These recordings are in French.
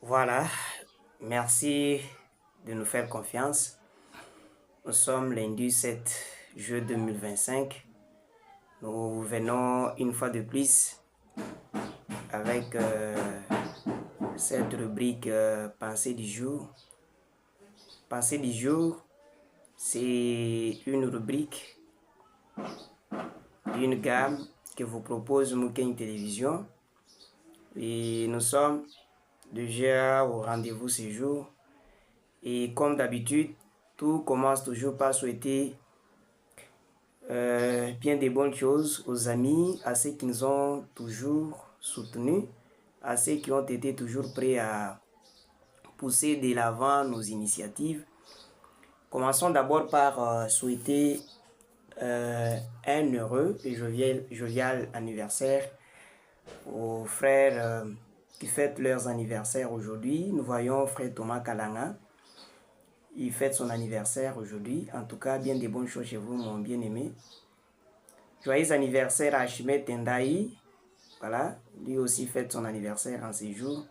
Voilà, merci de nous faire confiance. Nous sommes lundi 7 juin 2025. Nous venons une fois de plus avec cette rubrique Pensée du jour. Pensée du jour, c'est une rubrique d'une gamme que vous propose Mouken Télévision. Et nous sommes déjà au rendez-vous ce jour. Et comme d'habitude, tout commence toujours par souhaiter bien des bonnes choses aux amis, à ceux qui nous ont toujours soutenus, à ceux qui ont été toujours prêts à pousser de l'avant nos initiatives. Commençons d'abord par souhaiter un heureux et jovial anniversaire aux frères qui fêtent leurs anniversaires aujourd'hui. Nous voyons frère Thomas Kalanga. Il fête son anniversaire aujourd'hui. En tout cas, bien des bonnes choses chez vous, mon bien-aimé. Joyeux anniversaire à Achmed Tendai. Voilà, lui aussi fête son anniversaire en ces jours.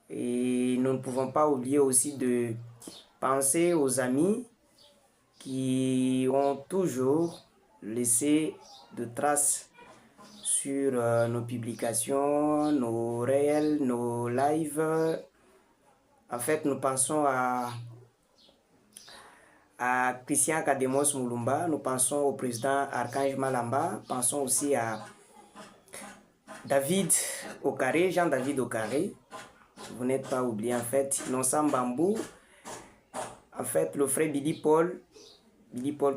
Et nous ne pouvons pas oublier aussi de penser aux amis qui ont toujours laissé de traces sur nos publications, nos réels, nos lives. En fait, nous pensons à Christian Kademos Moulumba, nous pensons au président Archange Malamba, pensons aussi à David Okaré, Jean-David Okaré, vous n'êtes pas oublié en fait, Innocent Bambou, en fait le frère Billy Paul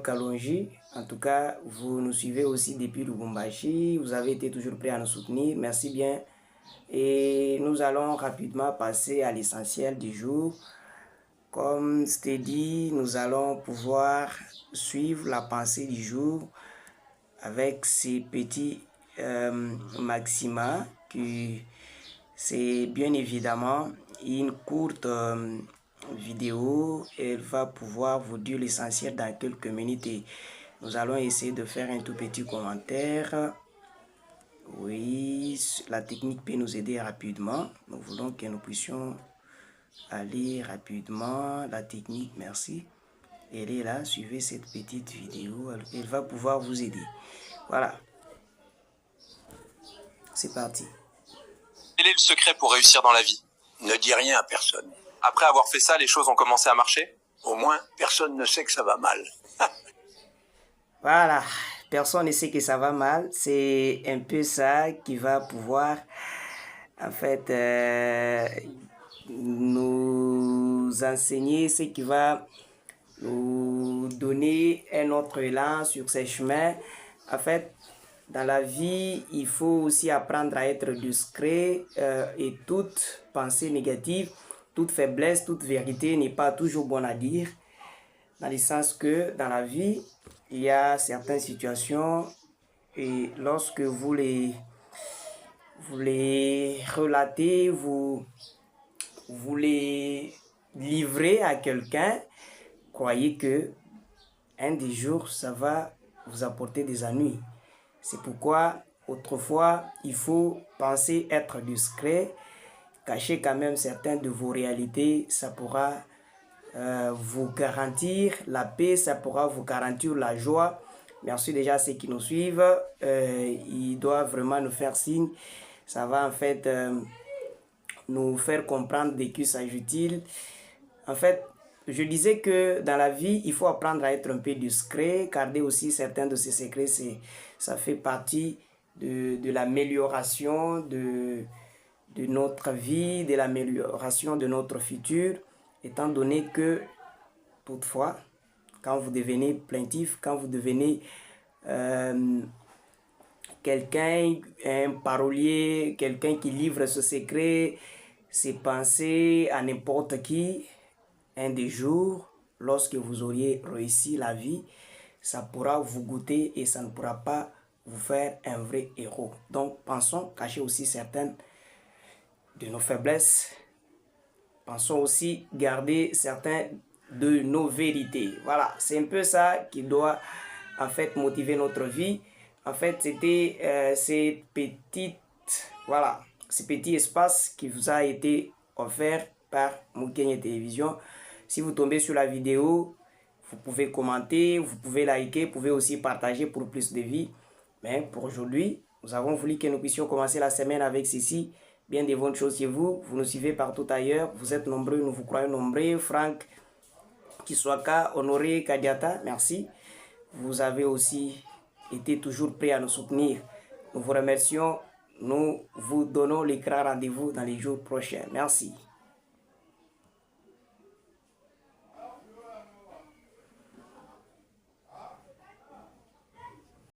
Kalonji, en tout cas vous nous suivez aussi depuis Lubumbashi, vous avez été toujours prêts à nous soutenir, merci bien. Et nous allons rapidement passer à l'essentiel du jour. Comme c'était dit, nous allons pouvoir suivre la pensée du jour avec ces petits maxima, que c'est bien évidemment une courte vidéo. Elle va pouvoir vous dire l'essentiel dans quelques minutes et nous allons essayer de faire un tout petit commentaire. Oui, la technique peut nous aider rapidement. Nous voulons que nous puissions aller rapidement. La technique, merci. Elle est là, suivez cette petite vidéo. Elle va pouvoir vous aider. Voilà. C'est parti. Quel est le secret pour réussir dans la vie? Ne dis rien à personne. Après avoir fait ça, les choses ont commencé à marcher? Au moins, personne ne sait que ça va mal. Voilà. Personne ne sait que ça va mal. C'est un peu ça qui va pouvoir, en fait, nous enseigner, ce qui va nous donner un autre élan sur ces chemins. En fait, dans la vie, il faut aussi apprendre à être discret et toute pensée négative, toute faiblesse, toute vérité n'est pas toujours bonne à dire. Dans le sens que dans la vie, il y a certaines situations et lorsque vous les relatez, vous les livrez à quelqu'un, croyez que un des jours, ça va vous apporter des ennuis. C'est pourquoi, autrefois, il faut penser être discret, cacher quand même certaines de vos réalités, ça pourra vous garantir la paix, ça pourra vous garantir la joie. Merci déjà à ceux qui nous suivent, ils doivent vraiment nous faire signe, ça va en fait nous faire comprendre de qui s'agit-il. En fait, je disais que dans la vie, il faut apprendre à être un peu discret, garder aussi certains de ces secrets, ça fait partie de l'amélioration de notre vie, de l'amélioration de notre futur, étant donné que, toutefois, quand vous devenez plaintif, quand vous devenez quelqu'un, un parolier, quelqu'un qui livre ce secret, ses pensées à n'importe qui, un des jours, lorsque vous auriez réussi la vie, ça pourra vous goûter et ça ne pourra pas vous faire un vrai héros. Donc, pensons cacher aussi certaines de nos faiblesses. Pensons aussi garder certaines de nos vérités. Voilà, c'est un peu ça qui doit en fait motiver notre vie. En fait, c'était ces petites, voilà, ce petit espace qui vous a été offert par Mukenye Télévision. Si vous tombez sur la vidéo, vous pouvez commenter, vous pouvez liker, vous pouvez aussi partager pour plus de vie. Mais pour aujourd'hui, nous avons voulu que nous puissions commencer la semaine avec ceci. Bien de bonnes choses chez vous. Vous nous suivez partout ailleurs. Vous êtes nombreux, nous vous croyons nombreux. Franck Kiswaka, Honoré Kadiata, merci. Vous avez aussi été toujours prêts à nous soutenir. Nous vous remercions. Nous vous donnons l'écran rendez-vous dans les jours prochains. Merci.